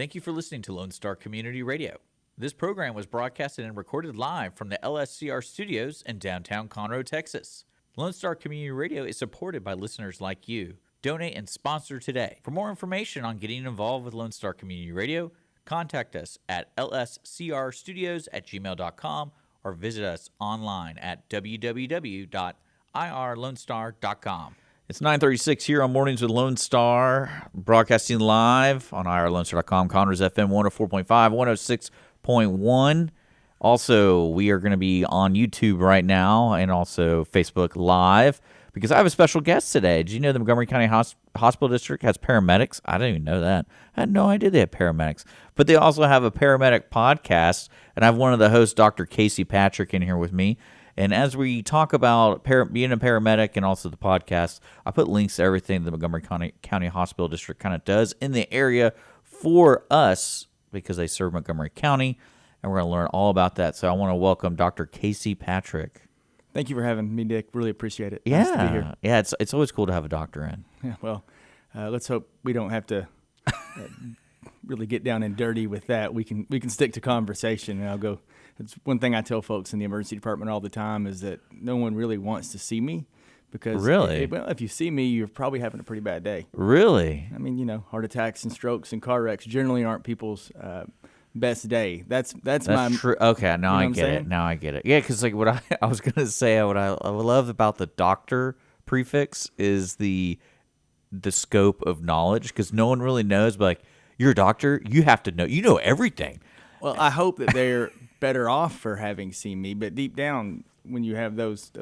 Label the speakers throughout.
Speaker 1: Thank you for listening to Lone Star Community Radio. This program was broadcasted and recorded live from the LSCR studios in downtown Conroe, Texas. Lone Star Community Radio is supported by listeners like you. Donate and sponsor today. For more information on getting involved with Lone Star Community Radio, contact us at lscrstudios@gmail.com or visit us online at www.irlonestar.com. It's 9:36 here on Mornings with Lone Star, broadcasting live on irlonestar.com, Conroe's FM 104.5, 106.1. Also, we are going to be on YouTube right now and also Facebook Live because I have a special guest today. Did you know the Montgomery County Hospital District has paramedics? I didn't even know that. I had no idea they have paramedics. But they also have a paramedic podcast, and I have one of the hosts, Dr. Casey Patrick, in here with me. And as we talk about being a paramedic and also the podcast, I put links to everything the Montgomery County Hospital District kind of does in the area for us because they serve Montgomery County, and we're going to learn all about that. So I want to welcome Dr. Casey Patrick.
Speaker 2: Thank you for having me, Dick. Really appreciate it.
Speaker 1: Yeah,
Speaker 2: nice to be here.
Speaker 1: Yeah, it's always cool to have a doctor in.
Speaker 2: Yeah, well, let's hope we don't have to really get down and dirty with that. We can stick to conversation, and I'll go. It's one thing I tell folks in the emergency department all the time is that no one really wants to see me because
Speaker 1: really,
Speaker 2: if you see me, you're probably having a pretty bad day.
Speaker 1: Really?
Speaker 2: I mean, heart attacks and strokes and car wrecks generally aren't people's best day. That's my
Speaker 1: true. Okay, now I get it. Now I get it. Yeah, because like what I was gonna say, what I love about the doctor prefix is the scope of knowledge because no one really knows. But like you're a doctor, you have to know. You know everything.
Speaker 2: Well, I hope that they're better off for having seen me, but deep down, when you have those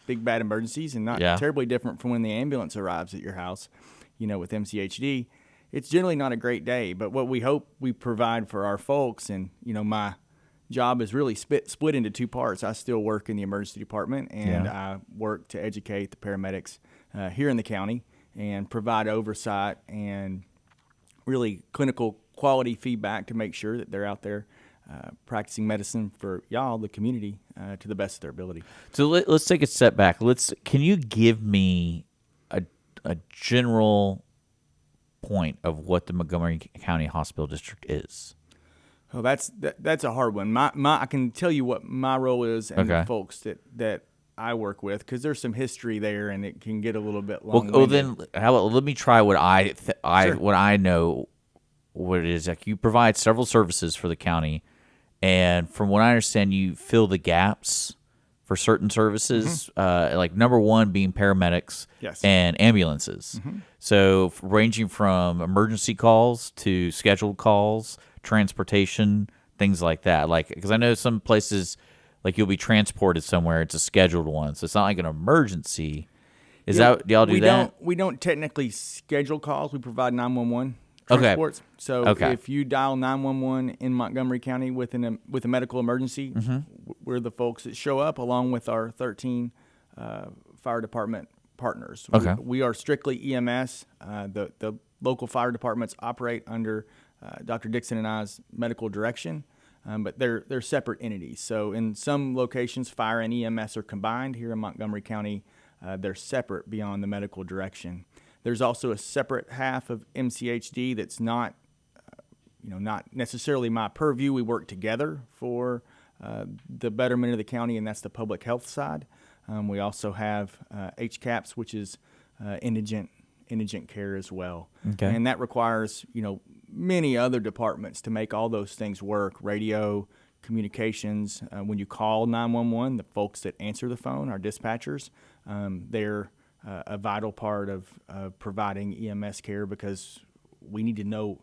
Speaker 2: big bad emergencies, and not terribly different from when the ambulance arrives at your house, with MCHD, it's generally not a great day. But what we hope we provide for our folks, and my job is really split into two parts. I still work in the emergency department, and I work to educate the paramedics here in the county and provide oversight and really clinical quality feedback to make sure that they're out there practicing medicine for y'all, the community, to the best of their ability.
Speaker 1: So let's take a step back. Can you give me a general point of what the Montgomery County Hospital District is?
Speaker 2: Oh, that's a hard one. I can tell you what my role is and the folks that I work with because there's some history there and it can get a little bit long.
Speaker 1: Well, then how about let me try what what I know. What it is like you provide several services for the county, and from what I understand, you fill the gaps for certain services. Like number one being paramedics and ambulances. So ranging from emergency calls to scheduled calls, transportation, things like that. Like because I know some places like you'll be transported somewhere, it's a scheduled one, so it's not like an emergency. Do y'all do that?
Speaker 2: We don't technically schedule calls. We provide 911. Transports. So if you dial 911 in Montgomery County with a medical emergency, we're the folks that show up along with our 13 fire department partners. We are strictly EMS. The local fire departments operate under Dr. Dickson and I's medical direction, but they're separate entities. So in some locations, fire and EMS are combined. Here in Montgomery County, they're separate beyond the medical direction. There's also a separate half of MCHD that's not necessarily my purview. We work together for the betterment of the county, and that's the public health side. We also have HCAPS, which is indigent care as well. And that requires many other departments to make all those things work. Radio, communications. When you call 911, the folks that answer the phone, our dispatchers, they're a vital part of providing EMS care because we need to know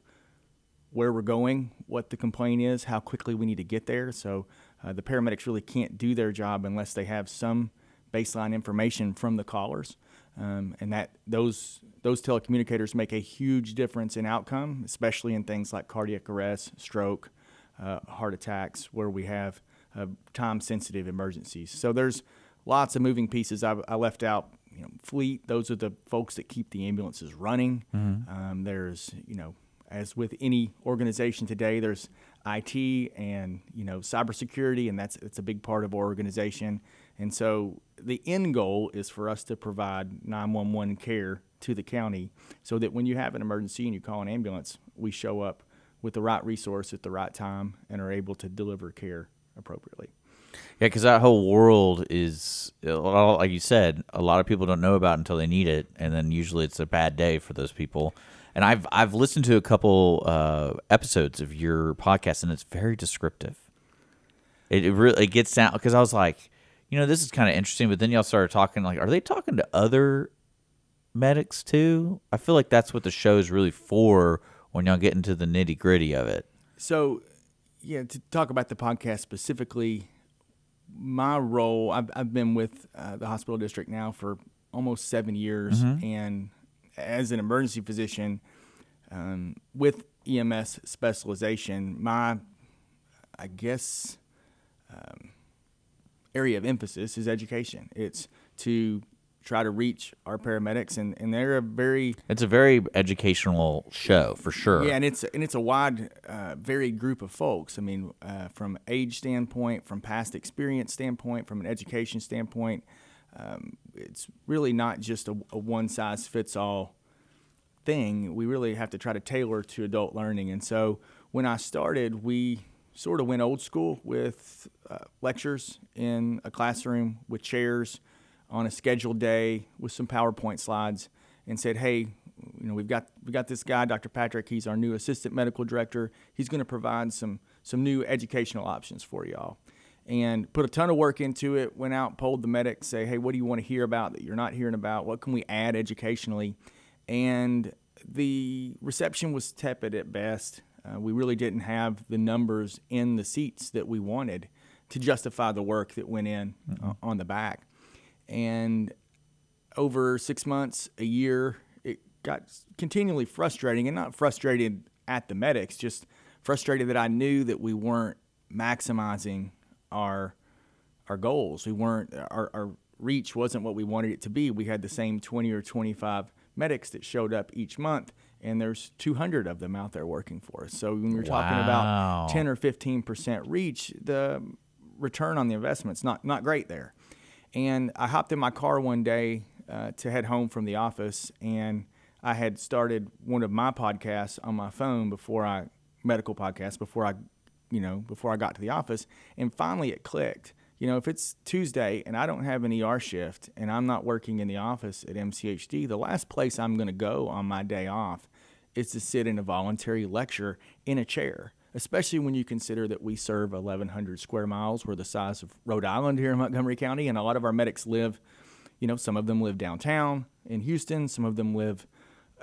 Speaker 2: where we're going, what the complaint is, how quickly we need to get there. So the paramedics really can't do their job unless they have some baseline information from the callers, and that those telecommunicators make a huge difference in outcome, especially in things like cardiac arrest, stroke, heart attacks, where we have time-sensitive emergencies. So there's lots of moving pieces. I left out fleet. Those are the folks that keep the ambulances running. There's, as with any organization today, there's IT and, cybersecurity, and it's a big part of our organization. And so the end goal is for us to provide 911 care to the county so that when you have an emergency and you call an ambulance, we show up with the right resource at the right time and are able to deliver care appropriately.
Speaker 1: Yeah, because that whole world is, like you said, a lot of people don't know about until they need it, and then usually it's a bad day for those people. And I've listened to a couple episodes of your podcast, and it's very descriptive. It really gets down, because I was like, this is kind of interesting, but then y'all started talking, like, are they talking to other medics too? I feel like that's what the show is really for when y'all get into the nitty gritty of it.
Speaker 2: So, yeah, to talk about the podcast specifically, my role, I've been with the hospital district now for almost 7 years, and as an emergency physician with EMS specialization, my, I guess, area of emphasis is education. It's to try to reach our paramedics, and they're
Speaker 1: it's a very educational show for sure.
Speaker 2: Yeah, and it's a wide, varied group of folks. I mean, from age standpoint, from past experience standpoint, from an education standpoint, it's really not just a one size fits all thing. We really have to try to tailor to adult learning. And so when I started, we sort of went old school with lectures in a classroom with chairs on a scheduled day with some PowerPoint slides, and said, hey, we've got this guy, Dr. Patrick. He's our new assistant medical director. He's going to provide some new educational options for y'all. And put a ton of work into it, went out, polled the medics, say, hey, what do you want to hear about that you're not hearing about? What can we add educationally? And the reception was tepid at best. We really didn't have the numbers in the seats that we wanted to justify the work that went in on the back. And over 6 months, a year, it got continually frustrating, and not frustrated at the medics, just frustrated that I knew that we weren't maximizing our goals. We weren't, our reach wasn't what we wanted it to be. We had the same 20 or 25 medics that showed up each month, and there's 200 of them out there working for us. So when you're talking about 10 or 15% reach, the return on the investment's not great there. And I hopped in my car one day to head home from the office, and I had started one of my podcasts on my phone before I got to the office, and finally it clicked. If it's Tuesday and I don't have an ER shift and I'm not working in the office at MCHD, the last place I'm going to go on my day off is to sit in a voluntary lecture in a chair, especially when you consider that we serve 1,100 square miles. We're the size of Rhode Island here in Montgomery County, and a lot of our medics live, some of them live downtown in Houston, some of them live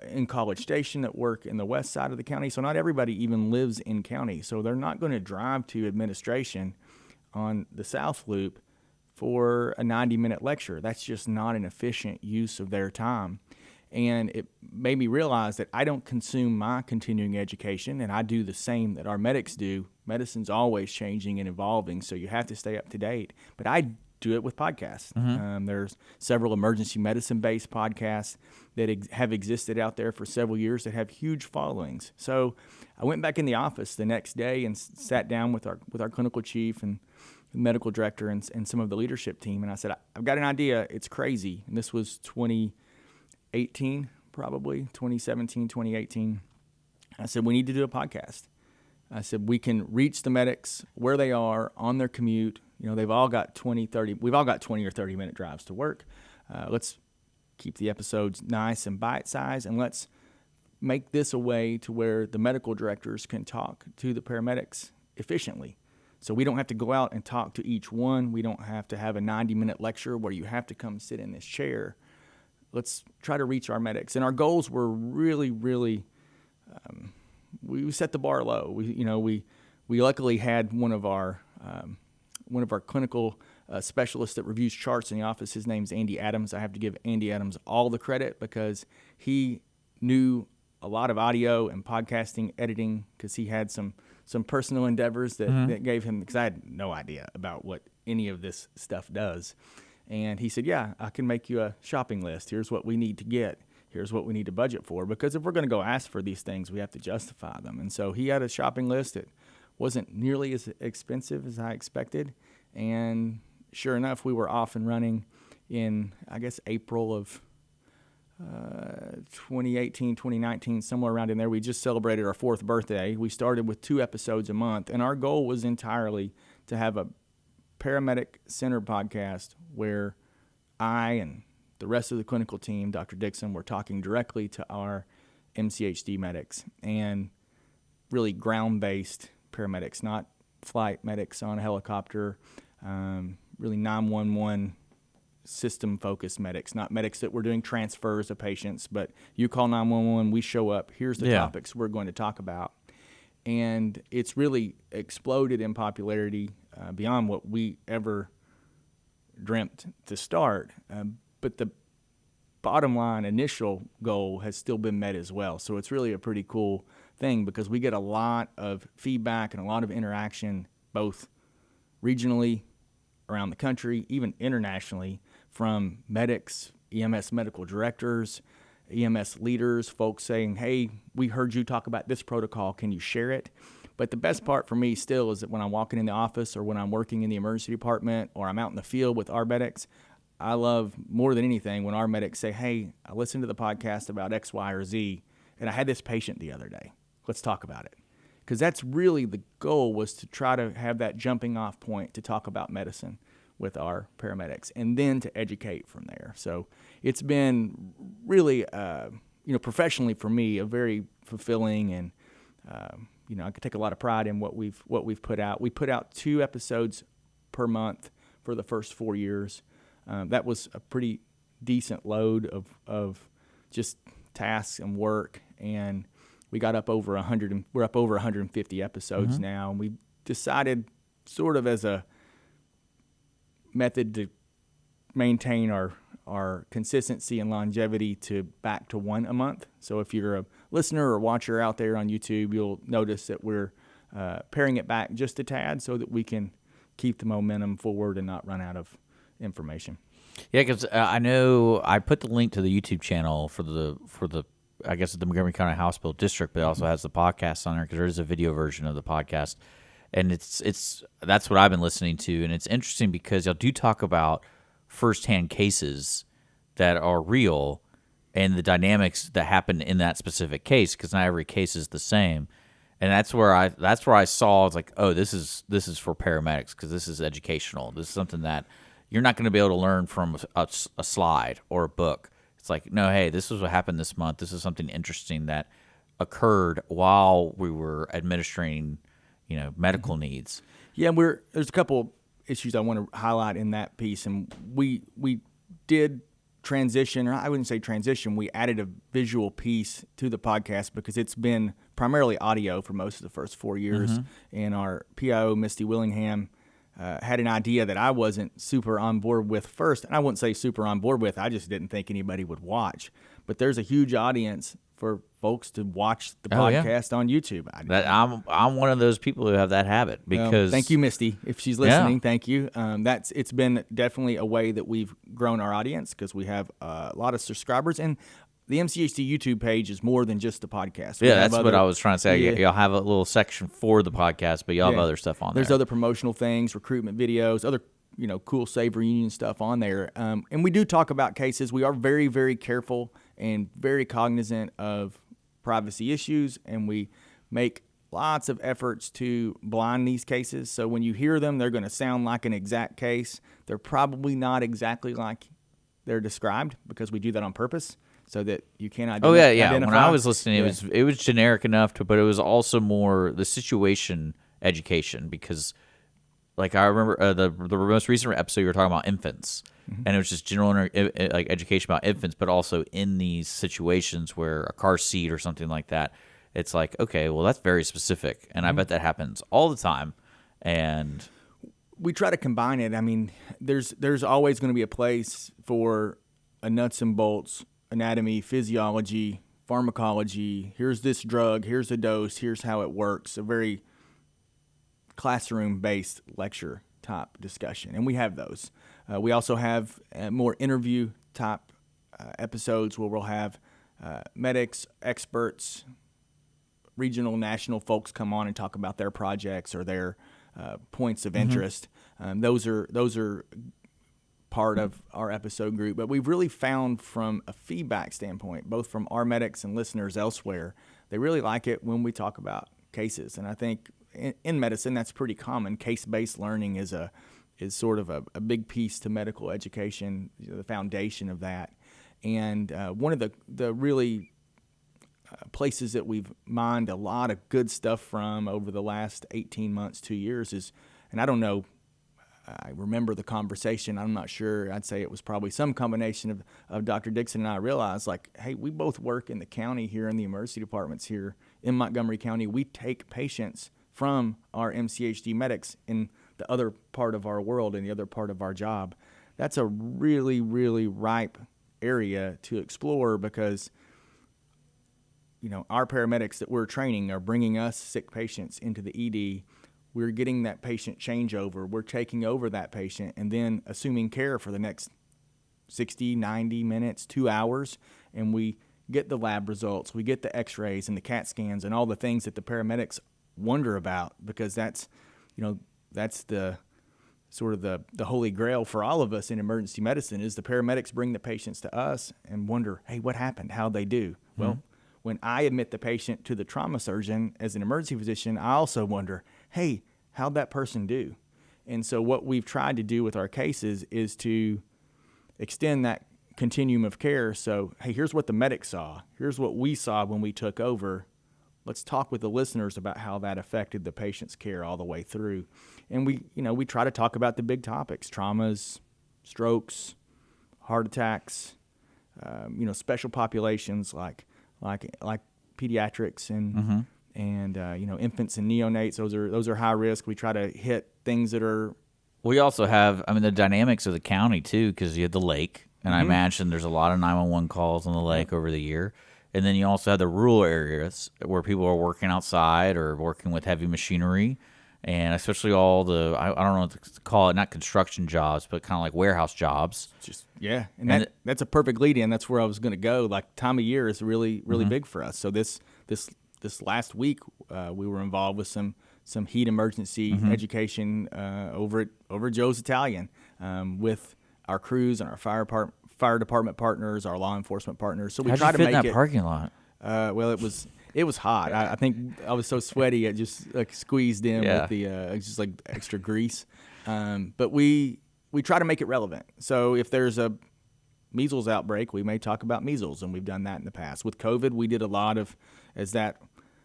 Speaker 2: in College Station that work in the west side of the county. So not everybody even lives in county. So they're not going to drive to administration on the South Loop for a 90-minute lecture. That's just not an efficient use of their time. And it made me realize that I don't consume my continuing education, and I do the same that our medics do. Medicine's always changing and evolving, so you have to stay up to date. But I do it with podcasts. There's several emergency medicine-based podcasts that have existed out there for several years that have huge followings. So I went back in the office the next day and sat down with our clinical chief and the medical director and some of the leadership team, and I said, I've got an idea. It's crazy. And this was 2018, probably 2017, 2018. I said, we need to do a podcast. I said, we can reach the medics where they are on their commute. They've all got 20 or 30 minute drives to work. Let's keep the episodes nice and bite-sized, and let's make this a way to where the medical directors can talk to the paramedics efficiently. So we don't have to go out and talk to each one. We don't have to have a 90-minute lecture where you have to come sit in this chair. Let's try to reach our medics. And our goals were really, really, we set the bar low. We luckily had one of our clinical specialists that reviews charts in the office. His name's Andy Adams. I have to give Andy Adams all the credit because he knew a lot of audio and podcasting editing, because he had some personal endeavors that gave him, because I had no idea about what any of this stuff does. And he said, yeah, I can make you a shopping list. Here's what we need to get. Here's what we need to budget for. Because if we're going to go ask for these things, we have to justify them. And so he had a shopping list that wasn't nearly as expensive as I expected. And sure enough, we were off and running in, I guess, April of 2018, 2019, somewhere around in there. We just celebrated our 4th birthday. We started with 2 episodes a month, and our goal was entirely to have a paramedic-centered podcast where I and the rest of the clinical team, Dr. Dickson, were talking directly to our MCHD medics and really ground-based paramedics, not flight medics on a helicopter, really 911 system-focused medics, not medics that were doing transfers of patients, but you call 911, we show up, here's the topics we're going to talk about. And it's really exploded in popularity beyond what we ever dreamt to start. But the bottom line initial goal has still been met as well. So it's really a pretty cool thing because we get a lot of feedback and a lot of interaction, both regionally around the country, even internationally, from medics, EMS medical directors, EMS leaders, folks saying, hey, we heard you talk about this protocol. Can you share it? But the best part for me still is that when I'm walking in the office or when I'm working in the emergency department or I'm out in the field with our medics, I love more than anything when our medics say, hey, I listened to the podcast about X, Y, or Z, and I had this patient the other day. Let's talk about it. Because that's really the goal, was to try to have that jumping off point to talk about medicine with our paramedics and then to educate from there. So it's been really, professionally for me, a very fulfilling and, I could take a lot of pride in what we've put out. We put out 2 episodes per month for the first 4 years. That was a pretty decent load of just tasks and work, and we got up over 100. We're up over 150 episodes now, and we decided, sort of as a method to maintain our consistency and longevity, to back to 1 a month. So if you're a listener or watcher out there on YouTube, you'll notice that we're paring it back just a tad so that we can keep the momentum forward and not run out of information.
Speaker 1: Yeah, because I know I put the link to the YouTube channel for the I guess the Montgomery County Hospital District, but it also has the podcast on there because there is a video version of the podcast, and it's that's what I've been listening to, and it's interesting because y'all do talk about firsthand cases that are real and the dynamics that happen in that specific case, because not every case is the same. And that's where I saw, it's like, oh, this is for paramedics, because this is educational. This is something that you're not going to be able to learn from a slide or a book. It's like, no, hey, this is what happened this month. This is something interesting that occurred while we were administering, medical needs.
Speaker 2: Yeah, there's a couple issues I want to highlight in that piece, and we did transition, or I wouldn't say transition, we added a visual piece to the podcast because it's been primarily audio for most of the first 4 years, and our PIO, Misty Willingham, had an idea that I wasn't super on board with first, and I wouldn't say super on board with, I just didn't think anybody would watch, but there's a huge audience for folks to watch the podcast on YouTube.
Speaker 1: I'm one of those people who have that habit, because
Speaker 2: thank you, Misty, if she's listening. Thank you. It's been definitely a way that we've grown our audience, because we have a lot of subscribers, and the MCHD YouTube page is more than just the podcast.
Speaker 1: That's what I was trying to say. Yeah. Y'all have a little section for the podcast, but y'all have other stuff on there.
Speaker 2: There's other promotional things, recruitment videos, other cool Save Reunion stuff on there. And we do talk about cases. We are very, very careful and very cognizant of privacy issues, and we make lots of efforts to blind these cases. So when you hear them, they're going to sound like an exact case. They're probably not exactly like they're described, because we do that on purpose so that you can't identify.
Speaker 1: When I was listening, it was generic enough but it was also more the situation education, because like I remember the most recent episode you were talking about infants, and it was just general like education about infants, but also in these situations where a car seat or something like that, it's like, okay, well, that's very specific, and I bet that happens all the time, and
Speaker 2: we try to combine it. I mean, there's always going to be a place for a nuts and bolts anatomy, physiology, pharmacology. Here's this drug, here's the dose, here's how it works. A very classroom-based lecture type discussion, and we have those. We also have more interview type episodes where we'll have medics, experts, regional, national folks come on and talk about their projects or their points of interest. Those are part of our episode group, but we've really found from a feedback standpoint, both from our medics and listeners elsewhere, they really like it when we talk about cases. And I think in medicine, that's pretty common. Case-based learning is sort of a big piece to medical education, the foundation of that. And one of the really places that we've mined a lot of good stuff from over the last 18 months, 2 years is, and I don't know, I remember the conversation, I'm not sure, I'd say it was probably some combination of Dr. Dickson and I realized, like, hey, we both work in the county here in the emergency departments here in Montgomery County. We take patients from our MCHD medics in the other part of our world and the other part of our job. That's a really, really ripe area to explore because our paramedics that we're training are bringing us sick patients into the ED. We're getting that patient changeover. We're taking over that patient and then assuming care for the next 60, 90 minutes, 2 hours, and we get the lab results. We get the x-rays and the CAT scans and all the things that the paramedics wonder about, because that's the sort of the holy grail for all of us in emergency medicine is the paramedics bring the patients to us and wonder, hey, what happened? How'd they do? Mm-hmm. Well, when I admit the patient to the trauma surgeon as an emergency physician, I also wonder, hey, how'd that person do? And so what we've tried to do with our cases is to extend that continuum of care. So, hey, here's what the medic saw. Here's what we saw when we took over. Let's talk with the listeners about how that affected the patient's care all the way through. And we try to talk about the big topics: traumas, strokes, heart attacks, special populations like pediatrics and infants and neonates. Those are high risk. We try to hit things that are.
Speaker 1: We also have, the dynamics of the county too, because you have the lake, and I imagine there's a lot of 911 calls on the lake over the year. And then you also have the rural areas where people are working outside or working with heavy machinery, and especially all the, I don't know what to call it, not construction jobs, but kind of like warehouse jobs.
Speaker 2: And that's a perfect lead in. That's where I was going to go. Like, time of year is really, really big for us. So this last week, we were involved with some heat emergency education over at Joe's Italian with our crews and our fire department partners, our law enforcement partners. So we try to make it.
Speaker 1: How'd you fit in that parking lot?
Speaker 2: Well, it was hot. I think I was so sweaty it just like squeezed in with the just like extra grease. But we try to make it relevant. So if there's a measles outbreak, we may talk about measles, and we've done that in the past. With COVID, we did a lot of, as that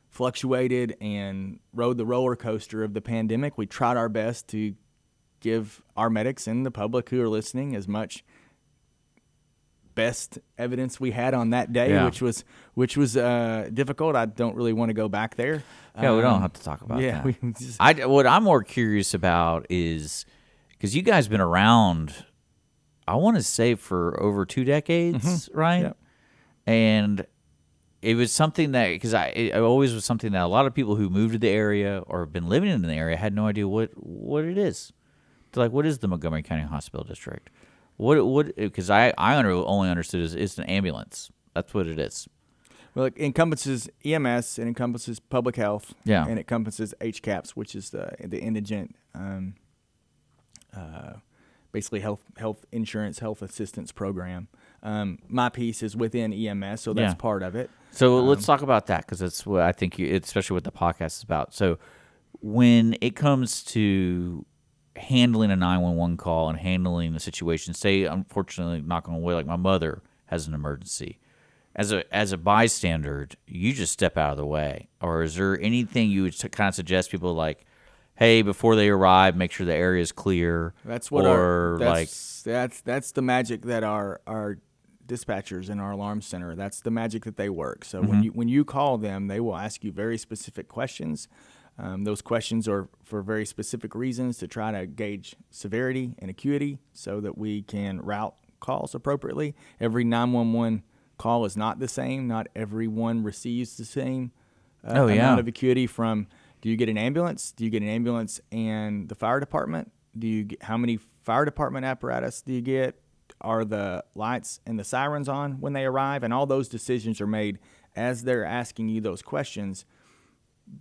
Speaker 2: fluctuated and rode the roller coaster of the pandemic, we tried our best to give our medics and the public who are listening as much best evidence we had on that day, which was difficult. I don't really want to go back there.
Speaker 1: Yeah, we don't have to talk about that. What I'm more curious about is, because you guys been around, I want to say for over 2 decades, right? Yep. And it was something that, because it always was something that a lot of people who moved to the area or have been living in the area had no idea what it is. They're like, what is the Montgomery County Hospital District? What? Because I only understood it's an ambulance. That's what it is.
Speaker 2: Well, it encompasses EMS, it encompasses public health, and it encompasses HCAPS, which is the indigent, basically health insurance, health assistance program. My piece is within EMS, so that's part of it.
Speaker 1: So let's talk about that, because that's what I think, especially what the podcast is about. So when it comes to handling a 911 call and handling the situation, say, unfortunately, knock on wood, like my mother has an emergency, as a bystander, you just step out of the way? Or is there anything you would kind of suggest people, like, hey, before they arrive, make sure the area is clear?
Speaker 2: That's what that's the magic that our dispatchers in our alarm center, that's the magic that they work. So when you call them, they will ask you very specific questions. Those questions are for very specific reasons, to try to gauge severity and acuity so that we can route calls appropriately. Every 911 call is not the same. Not everyone receives the same amount of acuity. From, do you get an ambulance? Do you get an ambulance and the fire department? How many fire department apparatus do you get? Are the lights and the sirens on when they arrive? And all those decisions are made as they're asking you those questions.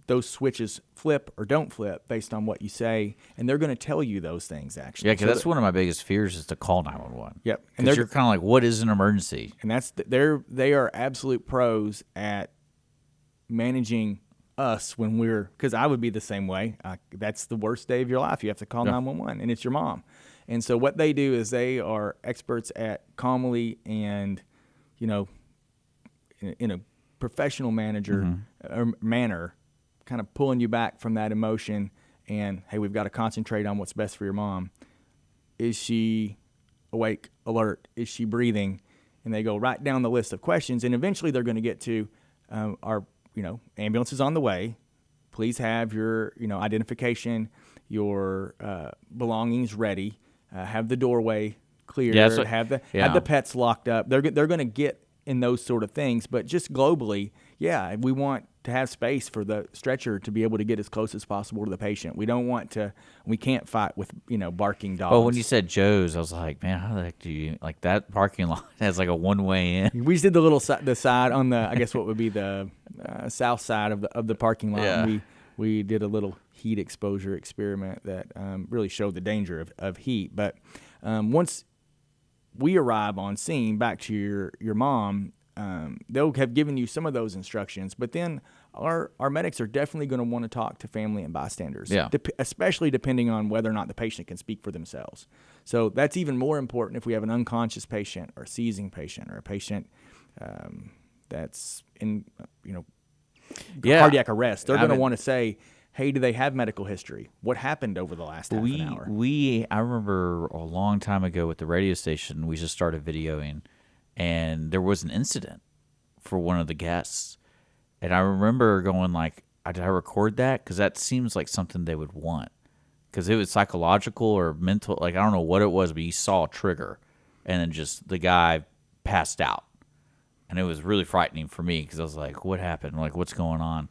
Speaker 2: those switches flip or don't flip based on what you say, and they're going to tell you those things actually.
Speaker 1: Yeah, because that's one of my biggest fears is to call 911.
Speaker 2: Yep,
Speaker 1: and you're kind of like, what is an emergency?
Speaker 2: And they are absolute pros at managing us when because I would be the same way. That's the worst day of your life. You have to call 911, and it's your mom. And so what they do is they are experts at calmly and, in a professional manner, kind of pulling you back from that emotion. And hey, we've got to concentrate on what's best for your mom. Is she awake, alert? Is she breathing? And they go right down the list of questions, and eventually they're going to get to our ambulance is on the way. Please have your identification, your belongings ready. Have the doorway clear. Have the pets locked up. They're going to get in those sort of things, but just globally, we want to have space for the stretcher to be able to get as close as possible to the patient. We can't fight with barking dogs.
Speaker 1: Well, when you said Joe's, I was like, man, how the heck do you like that parking lot has like a one-way in?
Speaker 2: We just did the side on the, I guess what would be the south side of the parking lot.
Speaker 1: Yeah.
Speaker 2: We did a little heat exposure experiment that really showed the danger of heat. But once we arrive on scene, back to your mom, they'll have given you some of those instructions. But then our medics are definitely going to want to talk to family and bystanders, especially depending on whether or not the patient can speak for themselves. So that's even more important if we have an unconscious patient or a seizing patient or a patient that's in cardiac arrest. They're going to want to say, hey, do they have medical history? What happened over the last half an hour?
Speaker 1: I remember a long time ago with the radio station, we just started videoing, and there was an incident for one of the guests. And I remember going like, did I record that? Because that seems like something they would want. Because it was psychological or mental, like I don't know what it was, but you saw a trigger, and then just the guy passed out. And it was really frightening for me because I was like, what happened? Like, what's going on?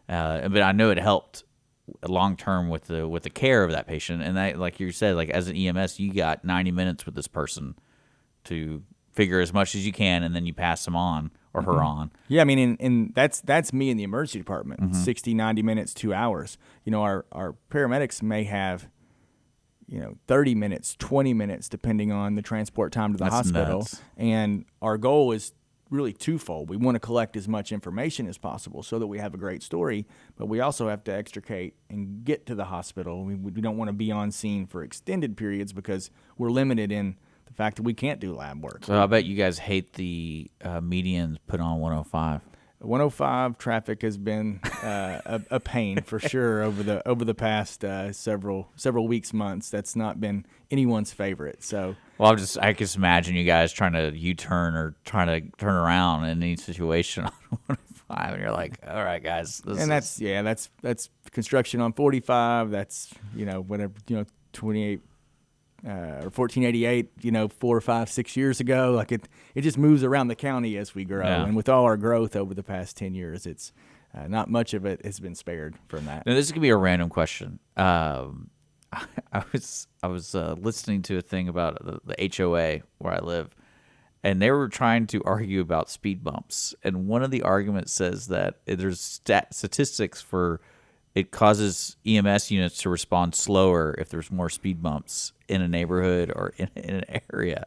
Speaker 1: But I know it helped long term with the care of that patient. And that, like you said, like as an EMS, you got 90 minutes with this person to figure as much as you can, and then you pass them on or her on.
Speaker 2: Yeah, I mean, and that's me in the emergency department. 60, 90 minutes, 2 hours. Our paramedics may have 30 minutes, 20 minutes, depending on the transport time to the hospital.
Speaker 1: Nuts.
Speaker 2: And our goal is really twofold. We want to collect as much information as possible so that we have a great story, but we also have to extricate and get to the hospital. We don't want to be on scene for extended periods because we're limited in the fact that we can't do lab work.
Speaker 1: So I bet you guys hate the medians put on 105.
Speaker 2: 105 traffic has been a pain for sure over the past several weeks, months. That's not been anyone's favorite. So,
Speaker 1: well, I can just imagine you guys trying to U-turn or trying to turn around in any situation on 105, and you're like, all right, guys.
Speaker 2: That's construction on 45. That's 28. Or 1488, 4 or 5, 6 years ago. Like it just moves around the county as we grow.
Speaker 1: Yeah.
Speaker 2: And with all our growth over the past 10 years, it's not much of it has been spared from that.
Speaker 1: Now, this is gonna be a random question. I was listening to a thing about the HOA where I live, and they were trying to argue about speed bumps. And one of the arguments says that there's statistics for it causes EMS units to respond slower if there's more speed bumps in a neighborhood or in an area.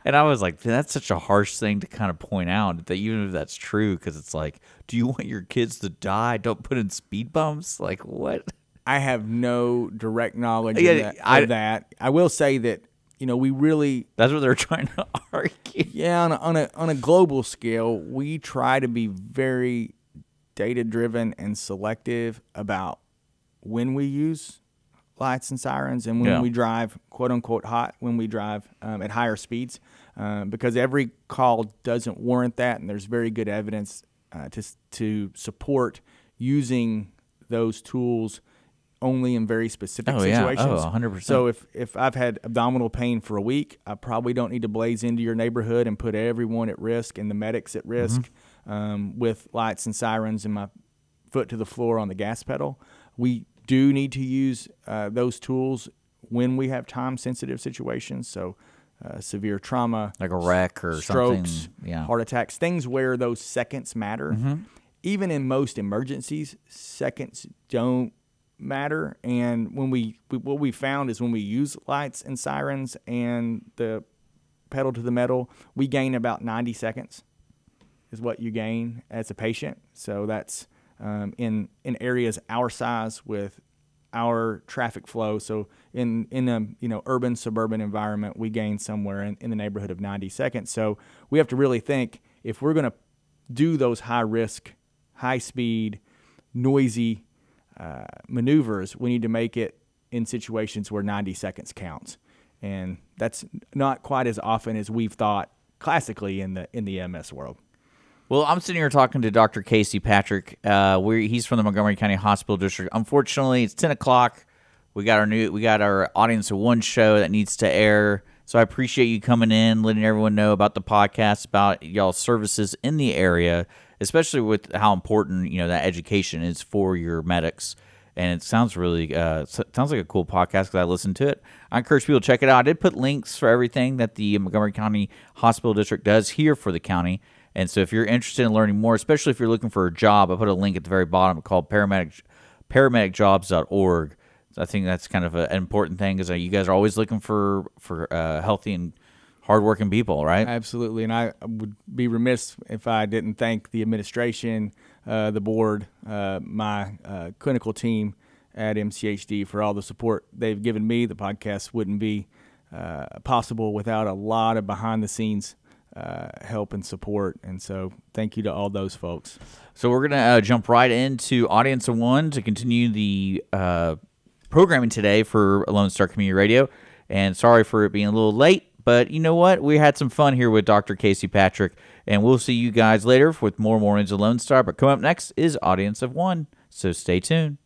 Speaker 1: And I was like, that's such a harsh thing to kind of point out, that even if that's true, because it's like, do you want your kids to die? Don't put in speed bumps? Like, what?
Speaker 2: I have no direct knowledge of that. I will say that, we really...
Speaker 1: That's what they're trying to argue.
Speaker 2: Yeah, on a global scale, we try to be very data-driven and selective about when we use lights and sirens and when we drive, quote-unquote, hot, when we drive at higher speeds, because every call doesn't warrant that, and there's very good evidence to support using those tools only in very specific situations.
Speaker 1: 100%.
Speaker 2: So if I've had abdominal pain for a week, I probably don't need to blaze into your neighborhood and put everyone at risk and the medics at risk with lights and sirens and my foot to the floor on the gas pedal. We do need to use those tools when we have time-sensitive situations. So severe trauma,
Speaker 1: like a wreck or
Speaker 2: strokes,
Speaker 1: something,
Speaker 2: heart attacks, things where those seconds matter. even in most emergencies, seconds don't matter. And what we found is when we use lights and sirens and the pedal to the metal, we gain about 90 seconds is what you gain as a patient. So that's in areas our size with our traffic flow. So in a urban suburban environment, we gain somewhere in the neighborhood of 90 seconds. So we have to really think, if we're going to do those high risk, high speed, noisy maneuvers, we need to make it in situations where 90 seconds counts. And that's not quite as often as we've thought classically in the EMS world.
Speaker 1: Well, I'm sitting here talking to Dr. Casey Patrick. He's from the Montgomery County Hospital District. Unfortunately, it's 10 o'clock. We got our Audience of One show that needs to air. So I appreciate you coming in, letting everyone know about the podcast, about y'all's services in the area, especially with how important that education is for your medics. And it sounds really sounds like a cool podcast because I listened to it. I encourage people to check it out. I did put links for everything that the Montgomery County Hospital District does here for the county. And so if you're interested in learning more, especially if you're looking for a job, I put a link at the very bottom called paramedicjobs.org. So I think that's kind of an important thing, because you guys are always looking for healthy and hardworking people, right?
Speaker 2: Absolutely. And I would be remiss if I didn't thank the administration, the board, my clinical team at MCHD for all the support they've given me. The podcast wouldn't be possible without a lot of behind-the-scenes help and support. And so thank you to all those folks.
Speaker 1: So we're going to jump right into Audience of One to continue the programming today for Lone Star Community Radio. And sorry for it being a little late, but you know what? We had some fun here with Dr. Casey Patrick, and we'll see you guys later with more Mornings of Lone Star. But coming up next is Audience of One, so stay tuned.